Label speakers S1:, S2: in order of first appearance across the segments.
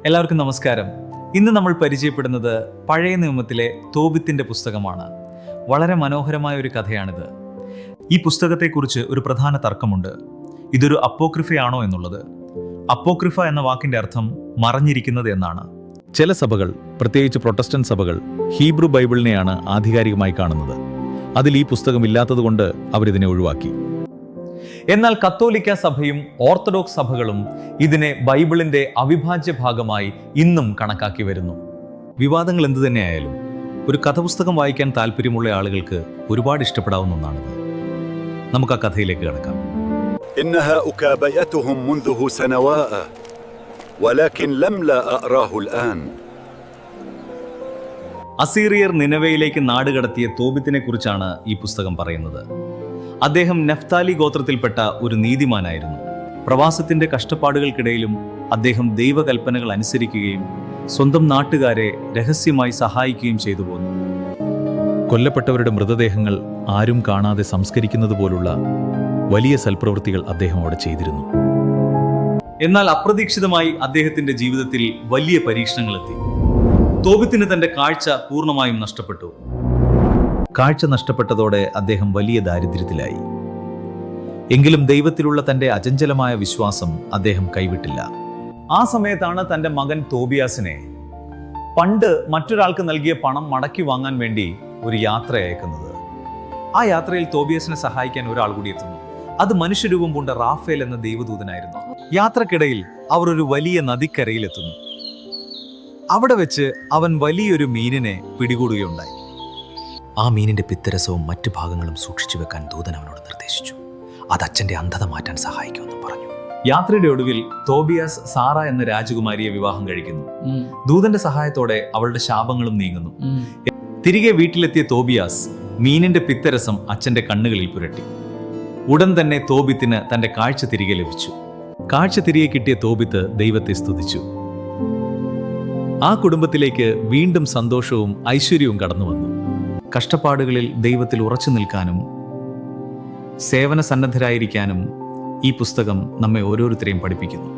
S1: എല്ലാവർക്കും നമസ്കാരം. ഇന്ന് നമ്മൾ പരിചയപ്പെടുന്നത് പഴയ നിയമത്തിലെ തോബിത്തിന്റെ പുസ്തകമാണ്. വളരെ മനോഹരമായ ഒരു കഥയാണിത്. ഈ പുസ്തകത്തെക്കുറിച്ച് ഒരു പ്രധാന തർക്കമുണ്ട്. ഇതൊരു അപ്പോക്രിഫയാണോ എന്നുള്ളത്. അപ്പോക്രിഫ എന്ന വാക്കിന്റെ അർത്ഥം മറഞ്ഞിരിക്കുന്നത് എന്നാണ്.
S2: ചില സഭകൾ, പ്രത്യേകിച്ച് പ്രൊട്ടസ്റ്റന്റ് സഭകൾ, ഹീബ്രു ബൈബിളിനെയാണ് ആധികാരികമായി കാണുന്നത്. അതിൽ ഈ പുസ്തകം ഇല്ലാത്തതുകൊണ്ട് അവരിതിനെ ഒഴിവാക്കി.
S1: എന്നാൽ കത്തോലിക്ക സഭയും ഓർത്തഡോക്സ് സഭകളും ഇതിനെ ബൈബിളിന്റെ അവിഭാജ്യ ഭാഗമായി ഇന്നും കണക്കാക്കി വരുന്നു.
S2: വിവാദങ്ങൾ എന്തു തന്നെയായാലും ഒരു കഥപുസ്തകം വായിക്കാൻ താല്പര്യമുള്ള ആളുകൾക്ക് ഒരുപാട് ഇഷ്ടപ്പെടാവുന്ന ഒന്നാണിത്. നമുക്ക് ആ കഥയിലേക്ക് കടക്കാം.
S3: إنها أكابيتهم منذ سنوات ولكن لم لا أراه الآن.
S1: അസീറിയർ നിനവയിലേക്ക് നാടുകടത്തിയ തോബിത്തിനെ കുറിച്ചാണ് ഈ പുസ്തകം പറയുന്നത്. അദ്ദേഹം നഫ്താലി ഗോത്രത്തിൽപ്പെട്ട ഒരു നീതിമാനായിരുന്നു. പ്രവാസത്തിന്റെ കഷ്ടപ്പാടുകൾക്കിടയിലും അദ്ദേഹം ദൈവകൽപ്പനകൾ അനുസരിക്കുകയും സ്വന്തം നാട്ടുകാരെ രഹസ്യമായി സഹായിക്കുകയും ചെയ്തു പോന്നു.
S2: കൊല്ലപ്പെട്ടവരുടെ മൃതദേഹങ്ങൾ ആരും കാണാതെ സംസ്കരിക്കുന്നത് പോലുള്ള വലിയ സൽപ്രവൃത്തികൾ അദ്ദേഹം അവിടെ ചെയ്തിരുന്നു.
S1: എന്നാൽ അപ്രതീക്ഷിതമായി അദ്ദേഹത്തിന്റെ ജീവിതത്തിൽ വലിയ പരീക്ഷണങ്ങളെത്തി. തോബിത്തിന് തന്റെ കാഴ്ച പൂർണ്ണമായും നഷ്ടപ്പെട്ടു.
S2: കാഴ്ച നഷ്ടപ്പെട്ടതോടെ അദ്ദേഹം വലിയ ദാരിദ്ര്യത്തിലായി. എങ്കിലും ദൈവത്തിലുള്ള തന്റെ അചഞ്ചലമായ വിശ്വാസം അദ്ദേഹം കൈവിട്ടില്ല.
S1: ആ സമയത്താണ് തന്റെ മകൻ തോബിയാസിനെ പണ്ട് മറ്റൊരാൾക്ക് നൽകിയ പണം മടക്കി വാങ്ങാൻ വേണ്ടി ഒരു യാത്ര അയക്കുന്നത്. ആ യാത്രയിൽ തോബിയാസിനെ സഹായിക്കാൻ ഒരാൾ കൂടി എത്തുന്നു. അത് മനുഷ്യരൂപം പൂണ്ട റാഫേൽ എന്ന ദൈവദൂതനായിരുന്നു. യാത്രക്കിടയിൽ അവർ ഒരു വലിയ നദിക്കരയിലെത്തുന്നു. അവിടെ വെച്ച് അവൻ വലിയൊരു മീനിനെ പിടികൂടുകയുണ്ടായി.
S4: ആ മീനിന്റെ പിത്തരസവും മറ്റു ഭാഗങ്ങളും സൂക്ഷിച്ചു വെക്കാൻ ദൂതൻ അവനോട് നിർദ്ദേശിച്ചു. അത് അച്ഛന്റെ അന്ധത മാറ്റാൻ സഹായിക്കുമെന്നും പറഞ്ഞു.
S1: യാത്രയുടെ ഒടുവിൽ തോബിയാസ് സാറ എന്ന രാജകുമാരിയെ വിവാഹം കഴിക്കുന്നു. ദൂതന്റെ സഹായത്തോടെ അവളുടെ ശാപങ്ങളും നീങ്ങുന്നു. തിരികെ വീട്ടിലെത്തിയ തോബിയാസ് മീനിന്റെ പിത്തരസം അച്ഛന്റെ കണ്ണുകളിൽ പുരട്ടി. ഉടൻ തന്നെ തോബിത്തിന് തന്റെ കാഴ്ച തിരികെ ലഭിച്ചു.
S2: കാഴ്ച തിരികെ കിട്ടിയ തോബിത്ത് ദൈവത്തെ സ്തുതിച്ചു. ആ കുടുംബത്തിലേക്ക് വീണ്ടും സന്തോഷവും ഐശ്വര്യവും കടന്നു വന്നു.
S1: കഷ്ടപ്പാടുകളിൽ ദൈവത്തിൽ ഉറച്ചു നിൽക്കാനും സേവന സന്നദ്ധരായിരിക്കാനും ഈ പുസ്തകം നമ്മെ ഓരോരുത്തരെയും പഠിപ്പിക്കുന്നു.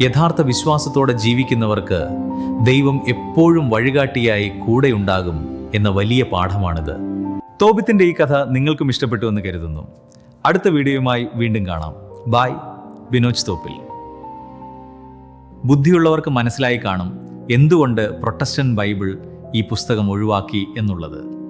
S1: യഥാർത്ഥ വിശ്വാസത്തോടെ ജീവിക്കുന്നവർക്ക് ദൈവം എപ്പോഴും വഴികാട്ടിയായി കൂടെയുണ്ടാകും എന്ന വലിയ പാഠമാണിത്. തോബിത്തിന്റെ ഈ കഥ നിങ്ങൾക്കും ഇഷ്ടപ്പെട്ടു എന്ന് കരുതുന്നു. അടുത്ത വീഡിയോയുമായി വീണ്ടും കാണാം. ബായ്. വിനോജ് തോപ്പിൽ. ബുദ്ധിയുള്ളവർക്ക് മനസ്സിലായി കാണും എന്തുകൊണ്ട് പ്രൊട്ടസ്റ്റന്റ് ബൈബിൾ ഈ പുസ്തകം ഒഴിവാക്കി എന്നുള്ളത്.